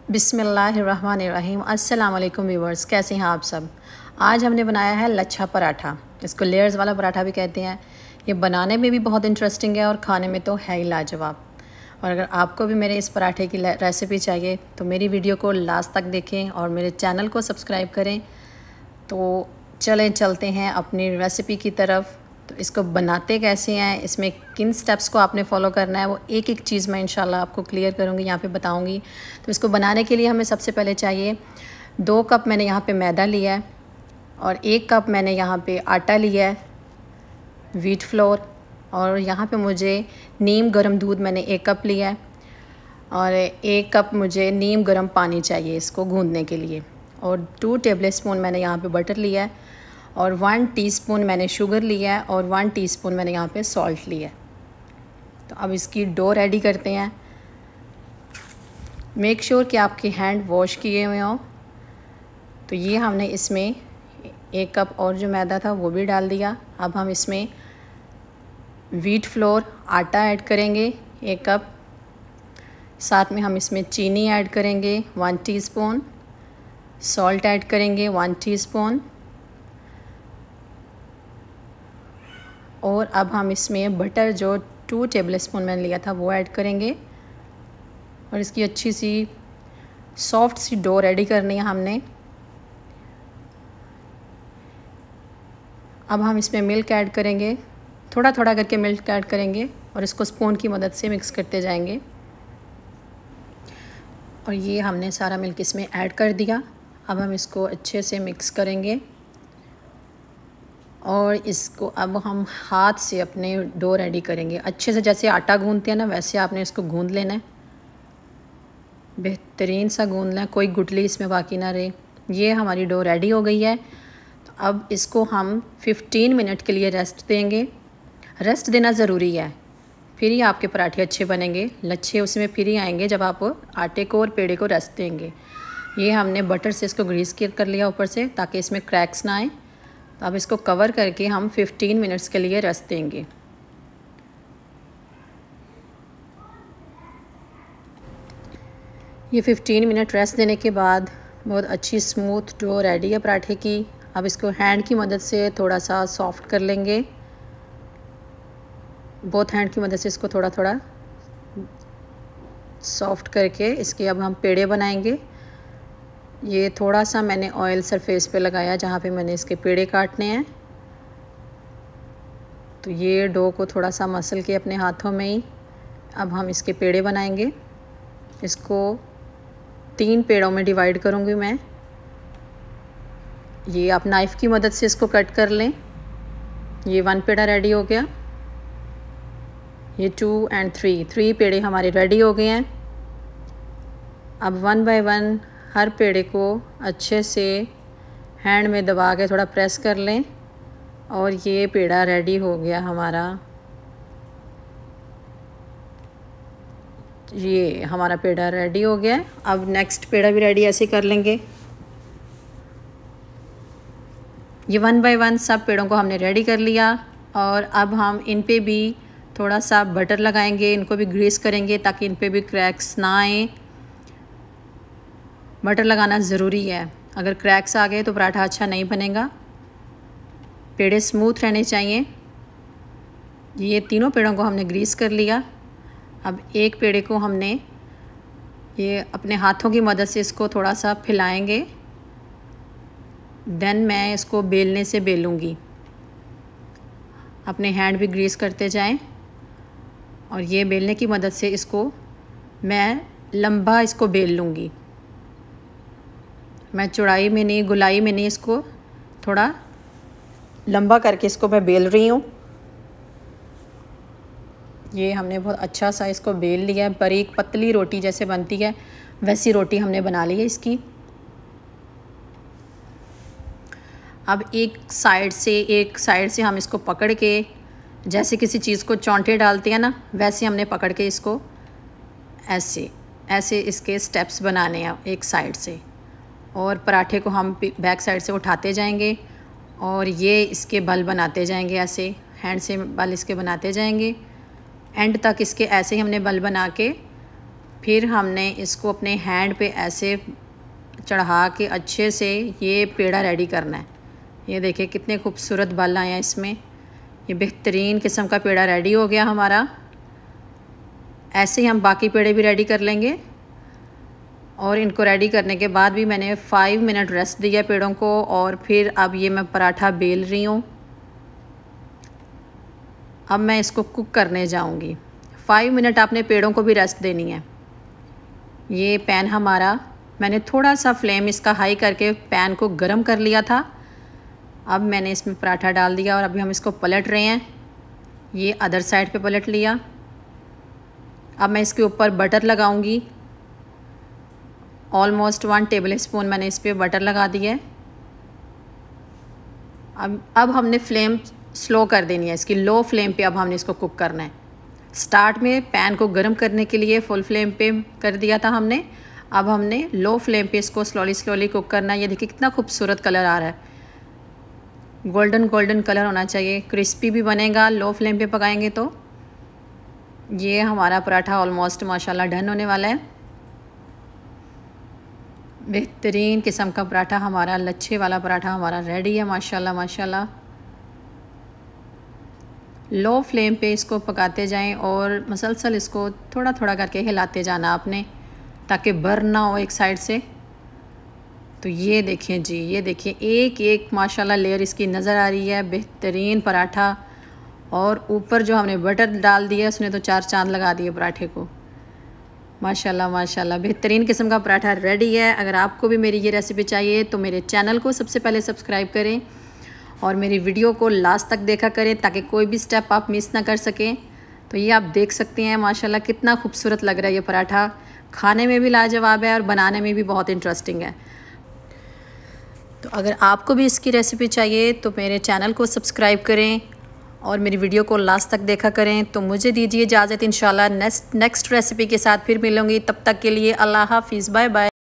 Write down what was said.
बिस्मिल्लाहिर्रहमानिर्रहीम। अस्सलाम वालेकुम व्यूवर्स, कैसे हैं आप सब। आज हमने बनाया है लच्छा पराठा। इसको लेयर्स वाला पराठा भी कहते हैं। ये बनाने में भी बहुत इंटरेस्टिंग है और खाने में तो है ही लाजवाब। और अगर आपको भी मेरे इस पराठे की रेसिपी चाहिए तो मेरी वीडियो को लास्ट तक देखें और मेरे चैनल को सब्सक्राइब करें। तो चलते हैं अपनी रेसिपी की तरफ। तो इसको बनाते कैसे हैं, इसमें किन स्टेप्स को आपने फॉलो करना है, वो एक एक चीज़ मैं इंशाल्लाह आपको क्लियर करूँगी, यहाँ पे बताऊँगी। तो इसको बनाने के लिए हमें सबसे पहले चाहिए 2 कप मैंने यहाँ पे मैदा लिया है और 1 कप मैंने यहाँ पे आटा लिया है, व्हीट फ्लोर। और यहाँ पे मुझे नीम गर्म दूध मैंने 1 कप लिया है और 1 कप मुझे नीम गर्म पानी चाहिए इसको गूँधने के लिए। और 2 टेबलस्पून मैंने यहाँ पे बटर लिया है और 1 टीस्पून मैंने शुगर लिया है और 1 टीस्पून मैंने यहाँ पे सॉल्ट लिया है। तो अब इसकी डो रेडी करते हैं। मेक श्योर कि आपके हैंड वॉश किए हुए हों। तो ये हमने इसमें 1 कप और जो मैदा था वो भी डाल दिया। अब हम इसमें व्हीट फ्लोर आटा ऐड करेंगे 1 कप। साथ में हम इसमें चीनी ऐड करेंगे 1 टीस्पून, सॉल्ट ऐड करेंगे 1 टीस्पून। और अब हम इसमें बटर जो 2 टेबलस्पून मैंने लिया था वो ऐड करेंगे और इसकी अच्छी सी सॉफ्ट सी डो रेडी करनी है हमने। अब हम इसमें मिल्क ऐड करेंगे, थोड़ा थोड़ा करके मिल्क ऐड करेंगे और इसको स्पून की मदद से मिक्स करते जाएंगे। और ये हमने सारा मिल्क इसमें ऐड कर दिया। अब हम इसको अच्छे से मिक्स करेंगे और इसको अब हम हाथ से अपने डो रेडी करेंगे अच्छे से। जैसे आटा गूंदते हैं ना, वैसे आपने इसको गूंद लेना है, बेहतरीन सा गूंदना है, कोई गुठली इसमें बाकी ना रहे। ये हमारी डो रेडी हो गई है। तो अब इसको हम 15 मिनट के लिए रेस्ट देंगे। रेस्ट देना ज़रूरी है, फिर ही आपके पराठे अच्छे बनेंगे, लच्छे उसमें फिर ही आएंगे जब आप आटे को और पेड़े को रेस्ट देंगे। ये हमने बटर से इसको ग्रीस कर लिया ऊपर से ताकि इसमें क्रैक्स ना आए। तो अब इसको कवर करके हम 15 मिनट्स के लिए रेस्ट देंगे। ये 15 मिनट रेस्ट देने के बाद बहुत अच्छी स्मूथ डो रेडी है पराठे की। अब इसको हैंड की मदद से थोड़ा सा सॉफ्ट कर लेंगे। बोथ हैंड की मदद से इसको थोड़ा थोड़ा सॉफ्ट करके इसके अब हम पेड़े बनाएंगे। ये थोड़ा सा मैंने ऑयल सरफेस पे लगाया जहाँ पे मैंने इसके पेड़े काटने हैं। तो ये डो को थोड़ा सा मसल के अपने हाथों में ही अब हम इसके पेड़े बनाएंगे। इसको 3 पेड़ों में डिवाइड करूँगी मैं। ये आप नाइफ़ की मदद से इसको कट कर लें। ये 1 पेड़ा रेडी हो गया। ये 2 और 3 पेड़े हमारे रेडी हो गए हैं। अब 1 बाय 1 हर पेड़े को अच्छे से हैंड में दबा के थोड़ा प्रेस कर लें और ये पेड़ा रेडी हो गया हमारा। ये हमारा पेड़ा रेडी हो गया। अब नेक्स्ट पेड़ा भी रेडी ऐसे कर लेंगे। ये 1 बाय 1 सब पेड़ों को हमने रेडी कर लिया और अब हम इन पे भी थोड़ा सा बटर लगाएंगे, इनको भी ग्रीस करेंगे ताकि इन पे भी क्रैक्स ना आए। बटर लगाना ज़रूरी है, अगर क्रैक्स आ गए तो पराठा अच्छा नहीं बनेगा। पेड़े स्मूथ रहने चाहिए। ये तीनों पेड़ों को हमने ग्रीस कर लिया। अब एक पेड़े को हमने ये अपने हाथों की मदद से इसको थोड़ा सा फैलाएंगे। देन मैं इसको बेलने से बेलूँगी। अपने हैंड भी ग्रीस करते जाएं और ये बेलने की मदद से इसको मैं लंबा इसको बेल लूँगी। मैं चौड़ाई में नहीं, गोलाई में नहीं, इसको थोड़ा लंबा करके इसको मैं बेल रही हूँ। ये हमने बहुत अच्छा सा इसको बेल लिया है। बारीक पतली रोटी जैसे बनती है वैसी रोटी हमने बना ली है इसकी। अब एक साइड से हम इसको पकड़ के, जैसे किसी चीज़ को चौंटे डालते हैं ना, वैसे हमने पकड़ के इसको ऐसे इसके स्टेप्स बनाने हैं एक साइड से। और पराठे को हम बैक साइड से उठाते जाएंगे और ये इसके बल बनाते जाएंगे। ऐसे हैंड से बल इसके बनाते जाएंगे। एंड तक इसके ऐसे ही हमने बल बना के फिर हमने इसको अपने हैंड पे ऐसे चढ़ा के अच्छे से ये पेड़ा रेडी करना है। ये देखिए कितने खूबसूरत बाल आए हैं इसमें। ये बेहतरीन किस्म का पेड़ा रेडी हो गया हमारा। ऐसे ही हम बाकी पेड़े भी रेडी कर लेंगे। और इनको रेडी करने के बाद भी मैंने 5 मिनट रेस्ट दिया पेड़ों को, और फिर अब ये मैं पराठा बेल रही हूँ। अब मैं इसको कुक करने जाऊँगी। 5 मिनट आपने पेड़ों को भी रेस्ट देनी है। ये पैन हमारा, मैंने थोड़ा सा फ्लेम इसका हाई करके पैन को गरम कर लिया था। अब मैंने इसमें पराठा डाल दिया और अभी हम इसको पलट रहे हैं। ये अदर साइड पे पलट लिया। अब मैं इसके ऊपर बटर लगाऊंगी। ऑलमोस्ट 1 टेबल स्पून मैंने इस पर बटर लगा दिया है। अब हमने फ्लेम स्लो कर देनी है इसकी, लो फ्लेम पे अब हमने इसको कुक करना है। स्टार्ट में पैन को गर्म करने के लिए फुल फ्लेम पे कर दिया था हमने। अब हमने लो फ्लेम पे इसको स्लोली कुक करना है। ये देखिए कितना खूबसूरत कलर आ रहा है, गोल्डन कलर होना चाहिए, क्रिस्पी भी बनेगा लो फ्लेम पे पकाएंगे तो। ये हमारा पराठा ऑलमोस्ट माशाल्लाह डन होने वाला है। बेहतरीन किस्म का पराठा हमारा, लच्छे वाला पराठा हमारा रेडी है माशाल्लाह माशाल्लाह। लो फ्लेम पे इसको पकाते जाएं और मसलसल इसको थोड़ा थोड़ा करके हिलाते जाना आपने, ताकि बर्न ना हो एक साइड से। तो ये देखिए जी, ये देखिए एक एक माशाल्लाह लेयर इसकी नज़र आ रही है। बेहतरीन पराठा, और ऊपर जो हमने बटर डाल दिया उसने तो 4 चांद लगा दिए पराठे को। माशाल्लाह माशाल्लाह बेहतरीन किस्म का पराठा रेडी है। अगर आपको भी मेरी ये रेसिपी चाहिए तो मेरे चैनल को सबसे पहले सब्सक्राइब करें और मेरी वीडियो को लास्ट तक देखा करें, ताकि कोई भी स्टेप आप मिस ना कर सकें। तो ये आप देख सकते हैं माशाल्लाह कितना खूबसूरत लग रहा है ये पराठा। खाने में भी लाजवाब है और बनाने में भी बहुत इंटरेस्टिंग है। तो अगर आपको भी इसकी रेसिपी चाहिए तो मेरे चैनल को सब्सक्राइब करें और मेरी वीडियो को लास्ट तक देखा करें। तो मुझे दीजिए इजाज़त, इंशाल्लाह नेक्स्ट रेसिपी के साथ फिर मिलूँगी। तब तक के लिए अल्लाह हाफ़िज़, बाय बाय।